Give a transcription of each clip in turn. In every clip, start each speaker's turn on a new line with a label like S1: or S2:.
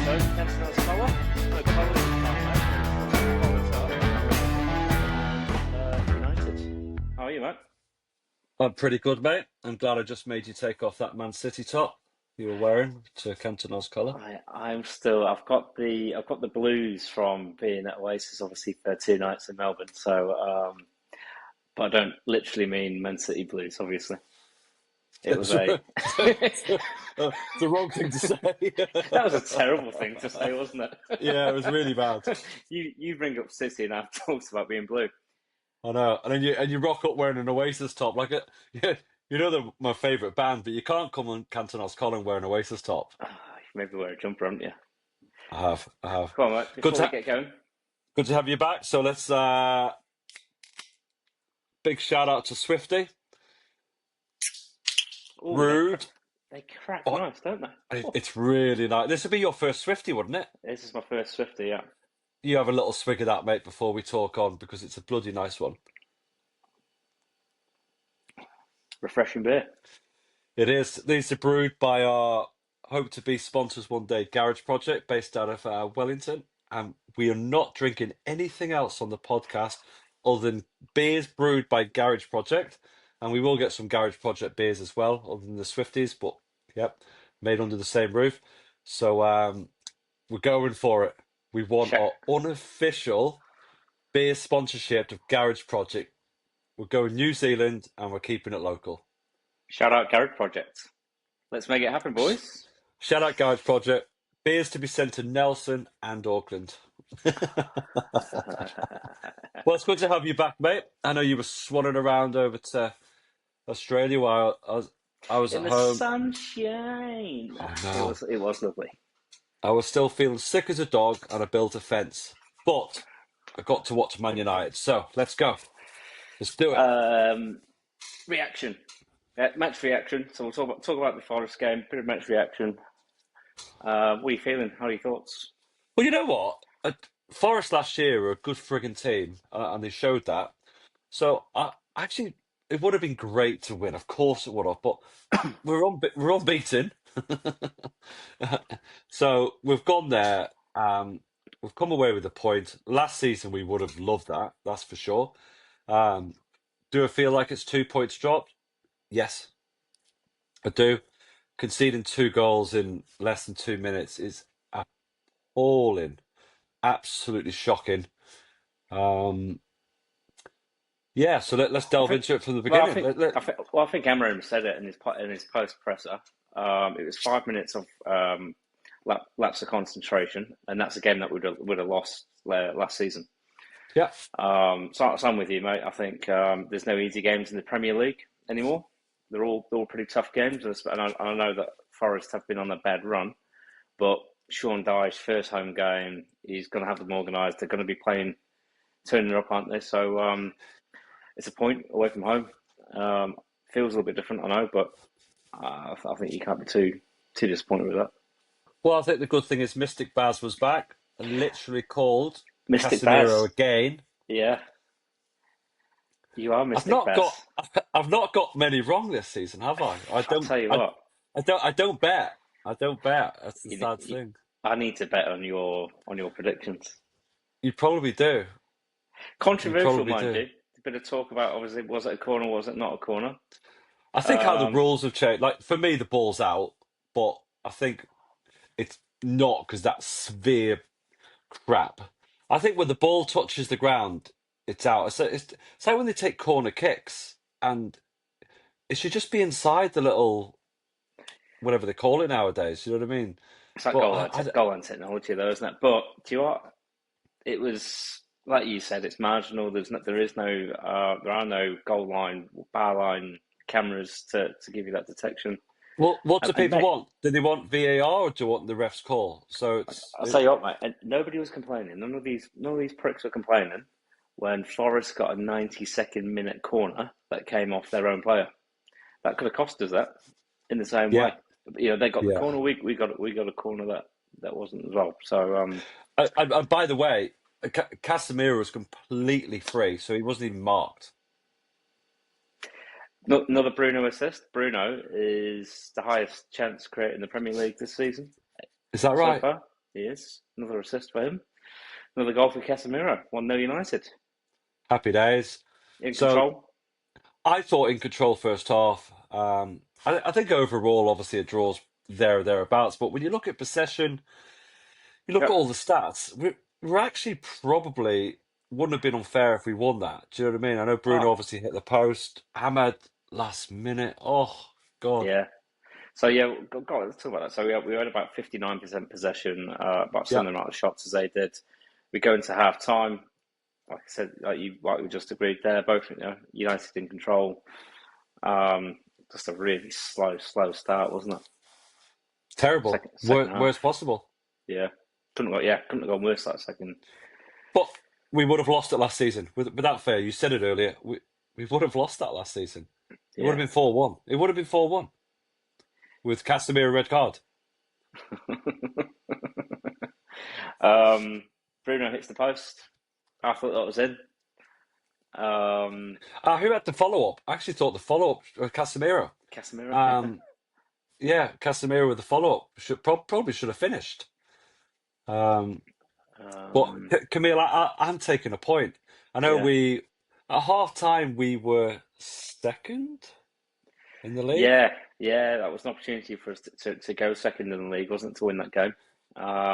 S1: So, Cantona's colour. No colours in time, mate. United. How are you, mate?
S2: I'm pretty good, mate. I'm glad I just made you take off that Man City top you were wearing to Cantona's colour.
S1: I've got the blues from being at Oasis, obviously, for 2 nights in Melbourne. So, but I don't literally mean Man City blues, obviously. It was a
S2: It's the wrong thing to say.
S1: that was a terrible thing to say, wasn't
S2: Yeah, it was really bad.
S1: it? You bring up City and I've talked about being blue.
S2: I know. And then you rock up wearing an Oasis top, like yeah, they're my favourite band, but you can't come on Cantona's collar and wear an Oasis top.
S1: Maybe wear a jumper, haven't you?
S2: I have.
S1: Come on, mate.
S2: Good
S1: Before we
S2: to
S1: get going,
S2: good to have you back. So let's big shout out to Swifty,
S1: oh,
S2: Rude.
S1: they crack
S2: Oh,
S1: nice, don't they? Oh,
S2: it's really nice. This would be your first Swifty, wouldn't it?
S1: this is my first Swifty, yeah.
S2: You have a little swig of that, mate, before we talk on, because it's a bloody nice one.
S1: Refreshing beer.
S2: It is. These are brewed by our hope to be sponsors one day Garage Project, based out of Wellington. And we are not drinking anything else on the podcast other than beers brewed by Garage Project. And we will get some Garage Project beers as well, other than the Swifties, but yep, made under the same roof. So we're going for it. We want
S1: Shout,
S2: our unofficial beer sponsorship of Garage Project. We're going New Zealand and we're keeping it local.
S1: shout out Garage Project. Let's make it happen, boys.
S2: Shout out Garage Project. Beers to be sent to Nelson and Auckland. Well, it's good to have you back, mate. I know you were swanning around over to Australia while I was
S1: In
S2: at
S1: the
S2: home.
S1: sunshine.
S2: I
S1: It
S2: know.
S1: was lovely.
S2: I was still feeling sick as a dog and I built a fence. But I got to watch Man United. So let's go. Let's do it.
S1: Reaction. Match reaction. So we'll talk about the Forest game, bit of match reaction. What are you feeling? How are your thoughts?
S2: Well, you know what? Forest last year were a good frigging team, and they showed that. So actually, it would have been great to win. Of course, it would have. But we're unbeaten. So we've gone there. We've come away with a point. Last season, we would have loved that. That's for sure. Um, do I feel like it's 2 points dropped? Yes, I do. Conceding 2 goals in less than 2 minutes is appalling. Absolutely shocking. Um, yeah, so let's
S1: I
S2: delve
S1: think.
S2: into it from the
S1: Well,
S2: beginning.
S1: I think Amorim said it in his post presser. It was 5 minutes of lapse of concentration, and that's a game that would have lost last season.
S2: Yeah,
S1: So I'm with you, mate. I think there's no easy games in the Premier League anymore. They're all pretty tough games, and I know that Forest have been on a bad run, but Sean Dyche, first home game, he's going to have them organised. They're going to be turning up, aren't they? So it's a point away from home. Feels a little bit different, I know, but I think you can't be too disappointed with that.
S2: well, I think the good thing is Mystic Baz was back and literally called
S1: Mystic
S2: Casemiro
S1: Baz,
S2: again.
S1: yeah, you are
S2: I've
S1: Mystic
S2: not
S1: Baz.
S2: got I've not got many wrong this season, have I?
S1: I'll tell you what,
S2: I don't bet. I don't bet. That's the
S1: you,
S2: sad
S1: you,
S2: thing.
S1: I need to bet on your predictions.
S2: You probably do. You
S1: Controversial,
S2: probably
S1: mind
S2: do.
S1: you. A bit of talk about obviously was it a corner, was it not a corner?
S2: I think how the
S1: Um,
S2: rules have changed. Like for me, the ball's out, but I think it's not because that's severe crap. I think when the ball touches the ground, it's out. It's like when they take corner kicks, and it should just be inside the little whatever they call it nowadays. You know what I mean?
S1: it's like
S2: But
S1: goal line technology, though, isn't it? But do you know what? It was like you said. It's marginal. There are no goal line, bar line cameras to give you that detection.
S2: what do
S1: And
S2: people
S1: mate,
S2: want? Do they want VAR or do they want the ref's call? So
S1: I'll tell you what, mate. And nobody was complaining. None of these pricks were complaining when Forest got a 92nd minute corner that came off their own player. That could have cost us that in the same
S2: yeah,
S1: way. You know, they got the
S2: yeah.
S1: corner. We got a corner that wasn't as well. So
S2: And by the way, Casemiro was completely free, so he wasn't even marked.
S1: another Bruno assist. Bruno is the highest chance created in the Premier League this season
S2: Is that
S1: so
S2: right?
S1: far. He is. Another assist for him. Another goal for Casemiro. 1-0 United.
S2: Happy days.
S1: In
S2: So
S1: control.
S2: I thought in control first half. I think overall, obviously, it draws there or thereabouts. But when you look at possession, you look at
S1: Yep.
S2: all the stats. We're actually probably wouldn't have been unfair if we won that. Do you know what I mean? I know Bruno
S1: Oh,
S2: obviously hit the post. Ahmed last minute. Oh God.
S1: yeah. So yeah, let's talk about that. So we had about 59% possession, about
S2: Yeah.
S1: similar amount of shots as they did. We go into half time. Like I said, like we just agreed there, both United in control. Just a really slow start, wasn't it?
S2: Terrible.
S1: Second
S2: Worst
S1: half.
S2: possible.
S1: Yeah, couldn't have gone worse that second.
S2: But we would have lost it last season. Without fair, you said it earlier. We would have lost that last season. It would have
S1: Yeah.
S2: been 4-1. It would have been 4-1 with Casemiro red card.
S1: um, Bruno hits the post. I thought that was in.
S2: Who had the follow up? I actually thought the follow up was Casemiro.
S1: Casemiro, yeah.
S2: Um, yeah, Casemiro with the follow up probably should have finished. Um, but
S1: Um,
S2: Kameel, I'm taking a point. I know
S1: yeah.
S2: we at half time we were second in the league.
S1: Yeah, that was an opportunity for us to go second in the league, wasn't it, to win that game?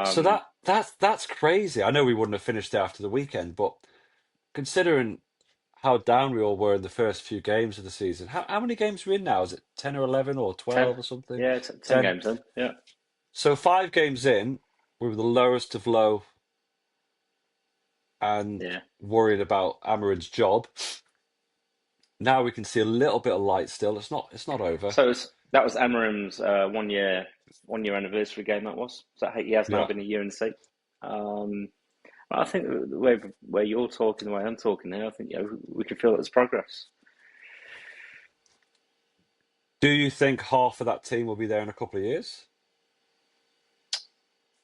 S2: So
S1: Um,
S2: that's crazy. I know we wouldn't have finished after the weekend, but considering how down we all were in the first few games of the season, how many games are we in now? Is it 10 or 11 or
S1: 10.
S2: 12 or something?
S1: Yeah, 10
S2: 10.
S1: games in. Yeah,
S2: So 5 games in, we were the lowest of low and
S1: yeah.
S2: worried about Amorim's job. Now we can see a little bit of light still. It's not over.
S1: So that was Amorim's 1 year anniversary game. That was. So he has now
S2: Yeah.
S1: been a year in the seat. Um, I think the way where you're talking, the way I'm talking now, I think we can feel that there's progress.
S2: Do you think half of that team will be there in a couple of years?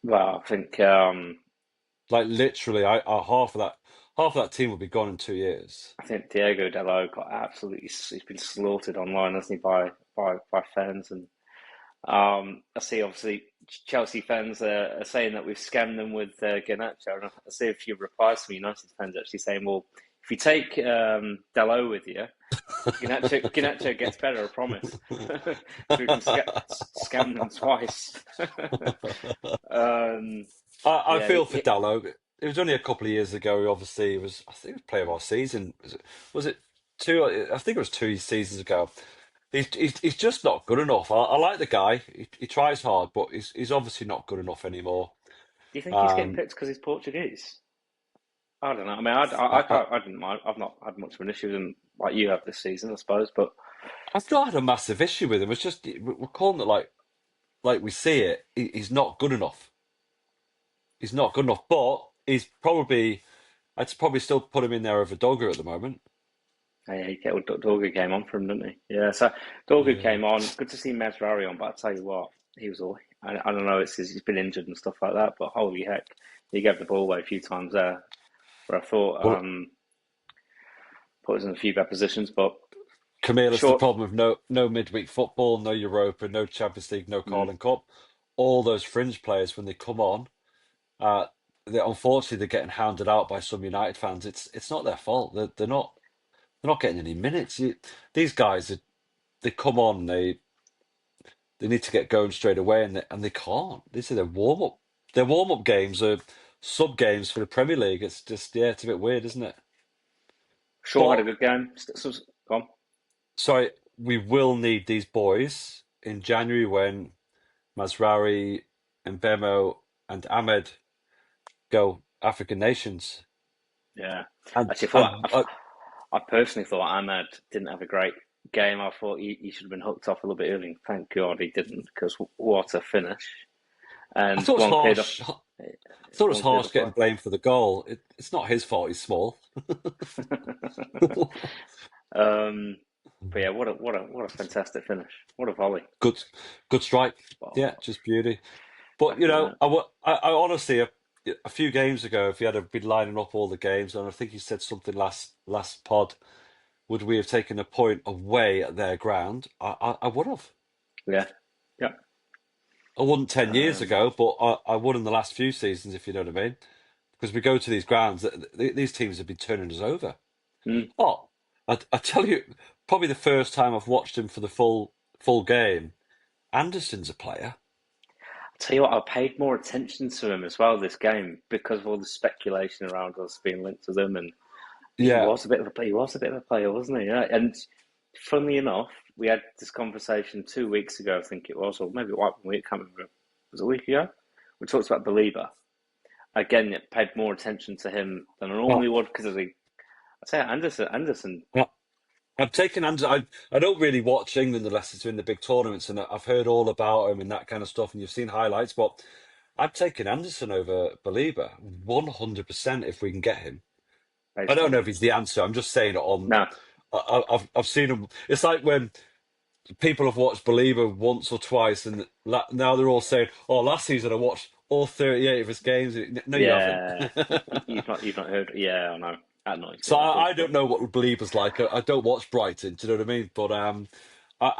S1: Well, I think
S2: Like literally, half of that team will be gone in 2 years.
S1: I think Diego Dallo got absolutely. He's been slaughtered online, hasn't he, by fans and I see obviously Chelsea fans are saying that we've scammed them with Garnacho, and I see a few replies from United fans actually saying, "Well, if you take Dalot with you, Garnacho gets better, I promise." So we can scam them twice.
S2: I
S1: Yeah,
S2: feel for Dallo. It was only a couple of years ago. He obviously was. I think it was player of our season. Was it two? I think it was 2 seasons ago. He's just not good enough. I like the guy. He tries hard, but he's obviously not good enough anymore.
S1: do you think he's getting
S2: Um,
S1: picked because he's Portuguese? I don't know. I mean, I
S2: I, I,
S1: can't. I didn't mind. I've not had much of an issue with him like you have this season, I suppose. But
S2: I've not had a massive issue with him. It's just we're calling it like we see it. He's not good enough. He's not good enough. But he's probably. I'd probably still put him in there over Dogger at the moment.
S1: yeah, Dorgu came on for him, didn't he? Yeah, so Dorgu
S2: Yeah.
S1: came on. Good to see Masrari on, but I tell you what, he was all. I don't know, he's been injured and stuff like that, but holy heck, he gave the ball away a few times there. Where I thought
S2: Well,
S1: put us in a few bad positions, but
S2: Kameel, it's the
S1: short.
S2: problem of no midweek football, no Europa, no Champions League, no
S1: Mm,
S2: Carling Cup. All those fringe players when they come on, uh, unfortunately they're getting hounded out by some United fans. It's not their fault. They're not getting any minutes. These guys they come on, they need to get going straight away, and they can't. These are their warm up. Their warm up games are sub games for the Premier League. It's just it's a bit weird, isn't it?
S1: Short had
S2: But
S1: a good game. Go on.
S2: sorry, we will need these boys in January when Masraoui and Bemo and Ahmed go African nations.
S1: Yeah,
S2: And
S1: actually,
S2: and
S1: I personally thought Ahmad didn't have a great game. I thought he should have been hooked off a little bit early. Thank God he didn't, because what a finish!
S2: I
S1: And
S2: thought it was
S1: one cleared
S2: harsh.
S1: off.
S2: I thought it was
S1: One cleared
S2: harsh
S1: off
S2: getting
S1: well.
S2: blamed for the goal. It's not his fault. He's small.
S1: um, but yeah, what a fantastic finish! What a volley!
S2: Good, good strike. Yeah,
S1: Oh,
S2: just beauty. But
S1: back of the net.
S2: I honestly, a few games ago, if you had been lining up all the games, and I think you said something last pod, would we have taken a point away at their ground? I would have.
S1: Yeah, yeah.
S2: I wouldn't 10 years
S1: Um,
S2: ago, but I would in the last few seasons, if you know what I mean. Because we go to these grounds, these teams have been turning us over.
S1: mm.
S2: Oh, I tell you, probably the first time I've watched him for the full game. Anderson's a player.
S1: I'll tell you what, I paid more attention to him as well this game because of all the speculation around us being linked to them, and
S2: Yeah.
S1: he was a bit of a player, wasn't he? Yeah. And funnily enough, we had this conversation 2 weeks ago, I think it was, or maybe 1 week, I can't remember. Was it a week ago? We talked about Belieber. Again, it paid more attention to him than I normally
S2: Oh,
S1: would because of the. I say Anderson.
S2: well, I've taken Anderson. I don't really watch England unless it's in the big tournaments, and I've heard all about him and that kind of stuff, and you've seen highlights. But I've taken Anderson over Belieber 100% if we can get him. I don't know
S1: Basically,
S2: if he's the answer. I'm just saying it on.
S1: no,
S2: I've seen him. It's like when people have watched Believer once or twice, and now they're all saying, "Oh, last season I watched all 38 of his games." No, you haven't.
S1: yeah, you've not heard. Yeah, I know. That annoys me
S2: So
S1: a little,
S2: I
S1: but
S2: don't know what Believer's like. I don't watch Brighton. Do you know what I mean? But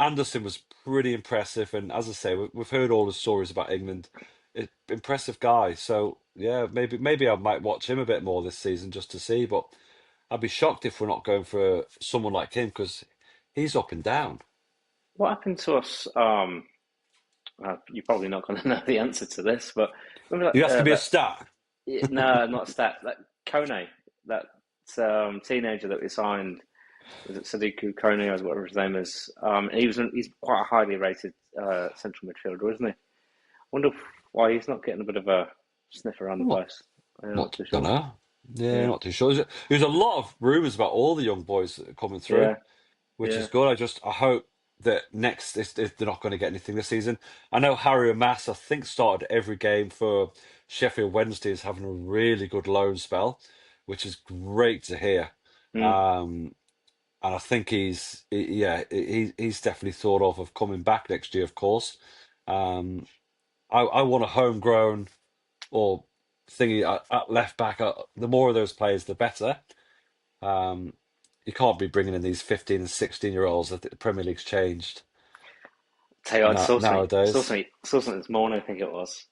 S2: Anderson was pretty impressive, and as I say, we've heard all the stories about England. Impressive guy. So yeah, maybe I might watch him a bit more this season just to see. But I'd be shocked if we're not going for someone like him because he's up and down.
S1: what happened to us? You're probably not going to know the answer to this, but remember
S2: You have to be a
S1: that
S2: star.
S1: no, not Stat, that Kone, that teenager that we signed. Was it Sadiku Kone or whatever his name is? He's quite a highly rated central midfielder, isn't he? I wonder why he's not getting a bit of a sniff around the
S2: What?
S1: place. I'm not
S2: Not
S1: too
S2: don't
S1: sure.
S2: know. Yeah,
S1: Yeah,
S2: not too sure. There's a lot of rumours about all the young boys that are coming through,
S1: yeah,
S2: which
S1: yeah.
S2: is good. I hope that next if they're not going to get anything this season. I know Harry Mass, I think, started every game for Sheffield Wednesday is having a really good loan spell, which is great to hear.
S1: Mm.
S2: Um, and I think he's definitely thought of coming back next year, of course. Um, I want a homegrown or thingy at left back. The more of those players, the better. Um, you can't be bringing in these 15 and 16-year-olds. I think the Premier League's changed
S1: Tell you, what,
S2: nowadays.
S1: saw something this morning. I think it was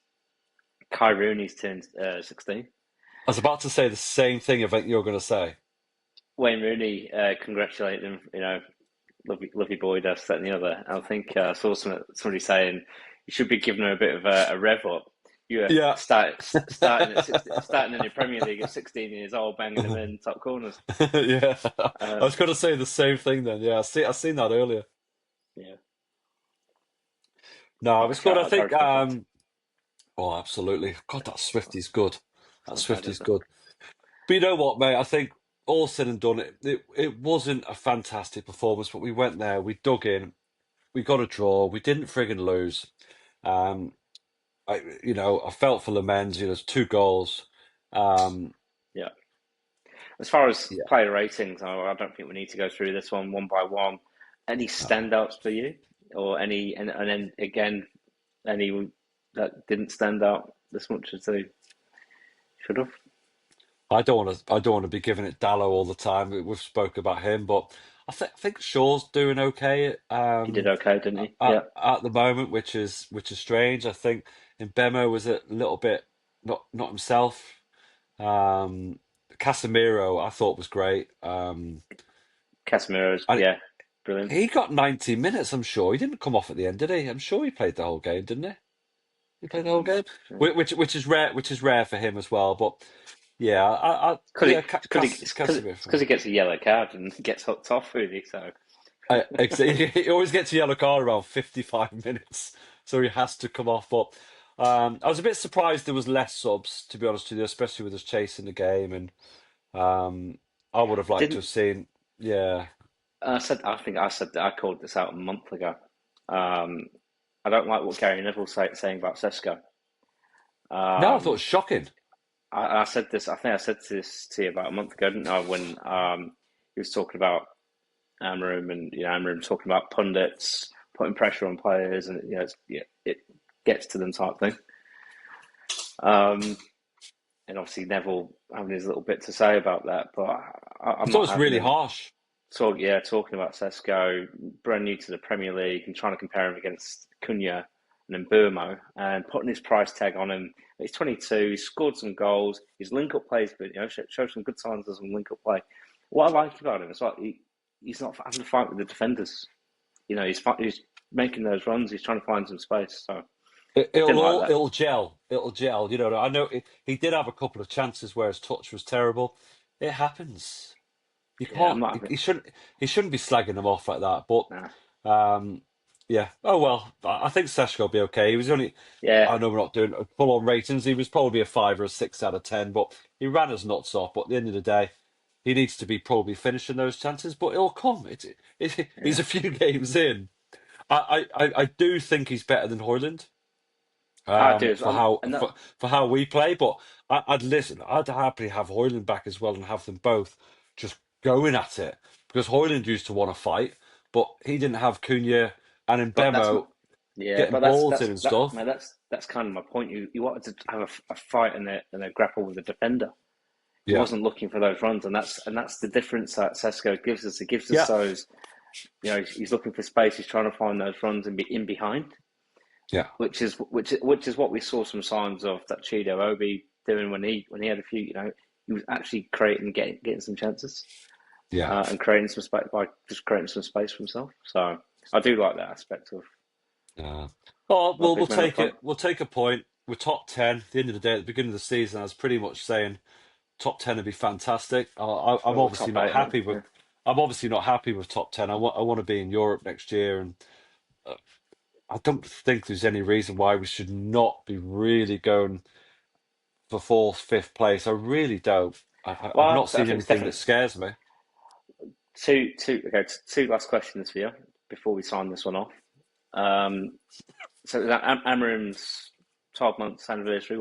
S1: Kai Rooney's turned 16.
S2: I was about to say the same thing I think you're going to say.
S1: Wayne Rooney congratulated him. You know, lovely boy, this, that, and the other. I think I saw somebody saying you should be giving him a bit of a rev up. You're
S2: Yeah.
S1: starting in the Premier League at 16 years old, banging them in top corners.
S2: Yeah. I
S1: Um,
S2: was going to say the same thing then. Yeah, I seen that earlier.
S1: yeah,
S2: No, it was good. I
S1: I'll
S2: think.
S1: respect that.
S2: Oh, absolutely. God, that Swifty's good.
S1: It's
S2: That
S1: not bad,
S2: Swifty's
S1: is it?
S2: good. But you know what, mate? I think all said and done, it wasn't a fantastic performance, but we went there, we dug in, we got a draw, we didn't friggin' lose. Um, I felt for Lamens, there's 2 goals. Um,
S1: Yeah. As far as
S2: yeah.
S1: player ratings, I don't think we need to go through this one by one. Any
S2: Oh.
S1: standouts for you, or and then again, any that didn't stand out as much as they should have?
S2: I don't want to be giving it Dallo all the time. We've spoke about him, but I think Shaw's doing okay
S1: He did okay, didn't he?
S2: at
S1: Yeah.
S2: the moment, which is strange. I think Mbemo was a little bit not himself. Um, Casemiro, I thought was great.
S1: Casemiro's,
S2: And
S1: yeah, brilliant.
S2: he got 90 minutes. I'm sure he didn't come off at the end, did he? I'm sure he played the whole game, didn't he? He played the whole game, which is rare, for him as well. But yeah, yeah,
S1: It's
S2: Casemiro for
S1: because
S2: me.
S1: he gets a yellow card and gets hooked off, really. So
S2: He always gets a yellow card around 55 minutes, so he has to come off. But I was a bit surprised there was less subs, to be honest with you, especially with us chasing the game. And I would have liked to
S1: didn't
S2: have seen, yeah.
S1: I said that I called this out a month ago. Um, I don't like what Gary Neville's saying about Sesko.
S2: No, I thought it was
S1: Um,
S2: shocking.
S1: I said this. I think I said this to you about a month ago, didn't I? When he was talking about Amorim and Amorim talking about pundits putting pressure on players, and it gets to them type thing. Um, and obviously Neville having his little bit to say about that, but
S2: I
S1: I'm
S2: thought it
S1: not
S2: was
S1: having
S2: really
S1: him
S2: harsh.
S1: talking about Sesko, brand new to the Premier League, and trying to compare him against Cunha. and then Burmo, and putting his price tag on him. He's 22. He's scored some goals. His link-up plays, but shows some good signs of some link-up play. What I like about him is like he's not having to fight with the defenders. He's making those runs. He's trying to find some space. So I didn't like that.
S2: It'll gel. It'll gel. I know he did have a couple of chances where his touch was terrible. It happens. You
S1: Yeah, I'm
S2: can't.
S1: not having.
S2: He shouldn't be slagging them off like that. But
S1: Nah.
S2: yeah. Oh well. I think Seshko will be okay. He was only.
S1: Yeah,
S2: I know we're not doing full on ratings. He was probably a 5 or a 6 out of 10. But he ran his nuts off. But at the end of the day, he needs to be probably finishing those chances. But it'll come. He's
S1: yeah.
S2: a few games in. I do think he's better than Hoyland.
S1: I do as
S2: For
S1: well.
S2: how
S1: And that,
S2: for how we play. But I'd listen. I'd happily have Hoyland back as well and have them both just going at it because Hoyland used to want to fight, but he didn't have Cunha and
S1: but that's
S2: Mbemo
S1: yeah,
S2: getting
S1: but that's
S2: balls in
S1: that's
S2: and
S1: that
S2: stuff.
S1: man. That's kind of my point. You wanted to have a fight and a grapple with the defender. He
S2: Yeah,
S1: wasn't looking for those runs, and that's the difference that Sesko gives us. It gives us
S2: yeah,
S1: those. He's looking for space. He's trying to find those runs and be in behind,
S2: yeah,
S1: which is what we saw some signs of that Chido Obi doing when he had a few. He was actually creating, getting some chances,
S2: yeah.
S1: and creating some space by just creating some space for himself. So I do like that aspect of
S2: Uh, oh,
S1: our
S2: we'll
S1: big man up
S2: take
S1: front.
S2: it. We'll take a point. We're top 10. At the end of the day, at the beginning of the season, I was pretty much saying top 10 would be fantastic. I'm
S1: Well, we're
S2: obviously
S1: top
S2: not
S1: eight, aren't
S2: happy with.
S1: we?
S2: I'm obviously not happy with top 10. I want to be in Europe next year, and I don't think there's any reason why we should not be really going for fourth, fifth place. I really don't. I've
S1: Well,
S2: not
S1: I
S2: seen
S1: think it's
S2: anything that
S1: definitely
S2: scares me.
S1: two last questions for you before we sign this one off. Um, so that Amorim's 12 months anniversary.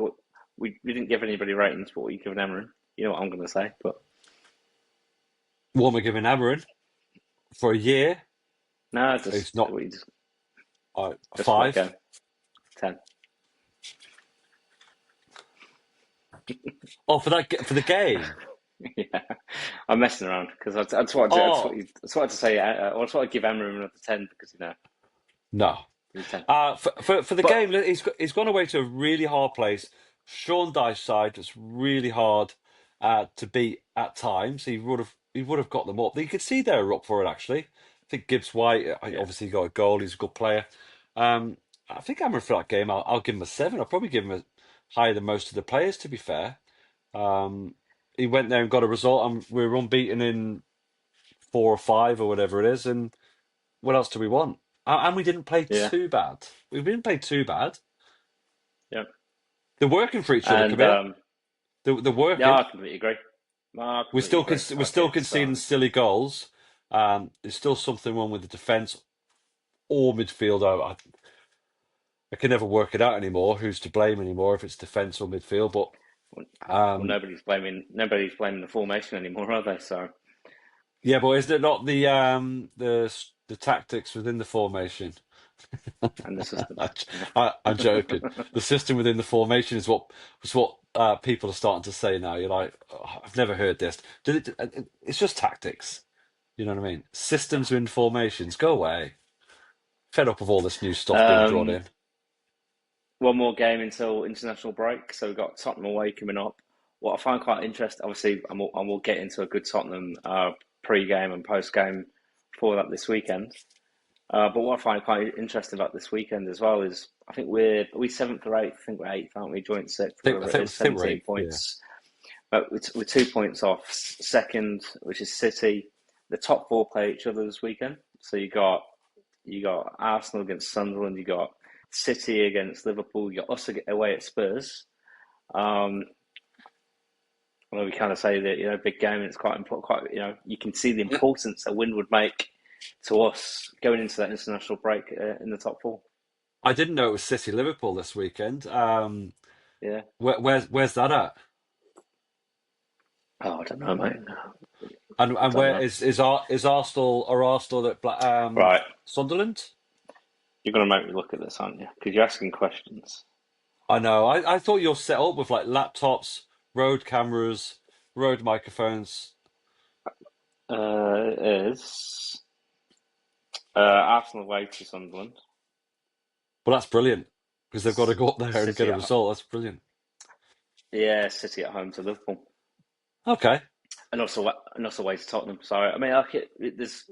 S1: We didn't give anybody ratings, but what you giving Amorim? You know what I'm going to say, but
S2: What am I giving Amorim for a year?
S1: no,
S2: It's
S1: just
S2: not
S1: we just
S2: a
S1: just for that
S2: five.
S1: game. 10.
S2: Oh, for the game.
S1: Yeah, I'm messing around because that's what I do.
S2: Oh
S1: That's what to say. I just want to give Amorim another 10 because
S2: no.
S1: he's 10.
S2: For the
S1: But
S2: game, he's gone away to a really hard place. Sean Dyche's side was really hard to beat at times. He would have got them up. You could see they were up for it actually. I think Gibbs White
S1: yeah,
S2: obviously got a goal. He's a good player. Um, I think Amber for that game, I'll give him a 7. I'll probably give him a higher than most of the players. To be fair, um, he went there and got a result, and we were unbeaten in 4 or 5 or whatever it is. And what else do we want? And we didn't play
S1: yeah,
S2: too bad. We didn't play too bad.
S1: yeah.
S2: They're working for each other,
S1: And
S2: Kameel. They're
S1: yeah,
S2: working.
S1: I completely agree. No, I
S2: We're
S1: completely
S2: still
S1: agree.
S2: we're still
S1: It's
S2: conceding silly goals. There's still something wrong with the defence or midfield. I can never work it out anymore. Who's to blame anymore? If it's defence or midfield, but
S1: well,
S2: um,
S1: nobody's blaming the formation anymore, are they? So
S2: yeah. But is it not the tactics within the formation?
S1: and the system. Yeah.
S2: I'm joking. The system within the formation is what people are starting to say now. You're like, "Oh, I've never heard this. It's just tactics. You know what I mean? Systems in formations. Go away. Fed up of all this new stuff being brought
S1: Um,
S2: in.
S1: One more game until international break. So we've got Tottenham away coming up. What I find quite interesting, obviously, and we'll get into a good Tottenham pre-game and post-game for that this weekend. But what I find quite interesting about this weekend as well is I think are we seventh or eighth? I think we're eighth, aren't we? Joint sixth,
S2: I
S1: whatever it
S2: think
S1: is,
S2: we're
S1: 17
S2: eighth. Yeah.
S1: points. But we're 2 points off second, which is City. The top four play each other this weekend. So you got Arsenal against Sunderland. You got City against Liverpool. You got us away at Spurs. Um, well, we kind of say that big game, and it's quite important. Quite you can see the importance that win would make to us going into that international break in the top four.
S2: I didn't know it was City Liverpool this weekend.
S1: Yeah.
S2: Where's that at?
S1: Oh, I don't know, mate.
S2: And
S1: Don't
S2: where
S1: know.
S2: is Arsenal at
S1: Right,
S2: Sunderland?
S1: you're going to make me look at this, aren't you? Because you're asking questions.
S2: I know. I thought you're set up with like laptops, road cameras, road microphones.
S1: It is Arsenal away to Sunderland.
S2: Well, that's brilliant. because they've got to go up there and get
S1: City
S2: a
S1: at home.
S2: result. That's brilliant.
S1: Yeah, City at home to Liverpool,
S2: Okay.
S1: and also away to Tottenham. So I mean, like there's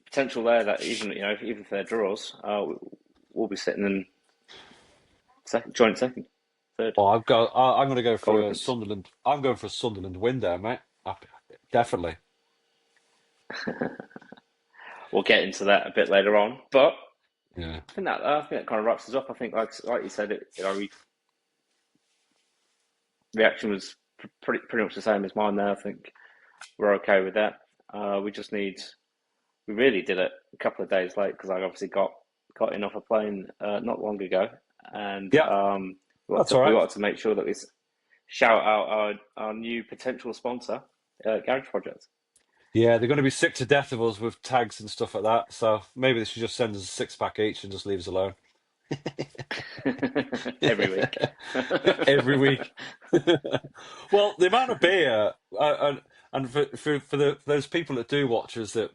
S1: potential there that even if they're draws, we'll be sitting in second, third,
S2: Well, I'm going to go
S1: goal
S2: for a
S1: difference.
S2: Sunderland. I'm going for a Sunderland win there, mate. Definitely.
S1: We'll get into that a bit later on, but
S2: Yeah.
S1: I think that kind of wraps us up. I think like you said, reaction was pretty much the same as mine there. I think we're okay with that. We just need. We really did it a couple of days late because I obviously got in off a plane not long ago, and
S2: Yeah, that's all
S1: we
S2: right.
S1: wanted to make sure that we shout out our new potential sponsor, Garage Project.
S2: Yeah, they're going to be sick to death of us with tags and stuff like that. So maybe they should just send us a 6-pack each and just leave us alone.
S1: Every week.
S2: Every week. Well, the amount of beer, and for those people that do watch us, that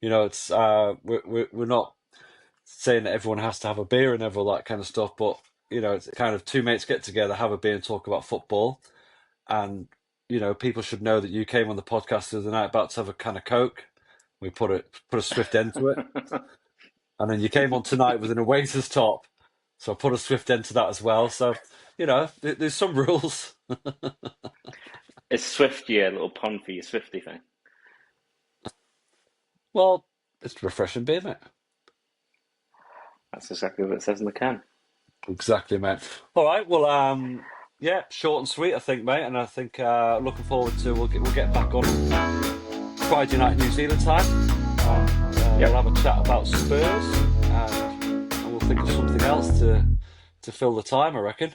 S2: it's we're not saying that everyone has to have a beer and all that kind of stuff, but it's kind of two mates get together, have a beer, and talk about football, and people should know that you came on the podcast the other night about to have a can of Coke. We put a swift end to it, and then you came on tonight with an Oasis top, so I put a swift end to that as well. So there's some rules.
S1: It's Swifty, a little pun for your Swifty thing.
S2: Well, it's refreshing beer, mate.
S1: That's exactly what it says in the can.
S2: Exactly, mate. All right. Well, yeah, short and sweet, I think, mate. And I think looking forward to we'll get back on Friday night New Zealand time.
S1: Yep.
S2: We'll have a chat about Spurs, and we'll think of something else to fill the time, I reckon.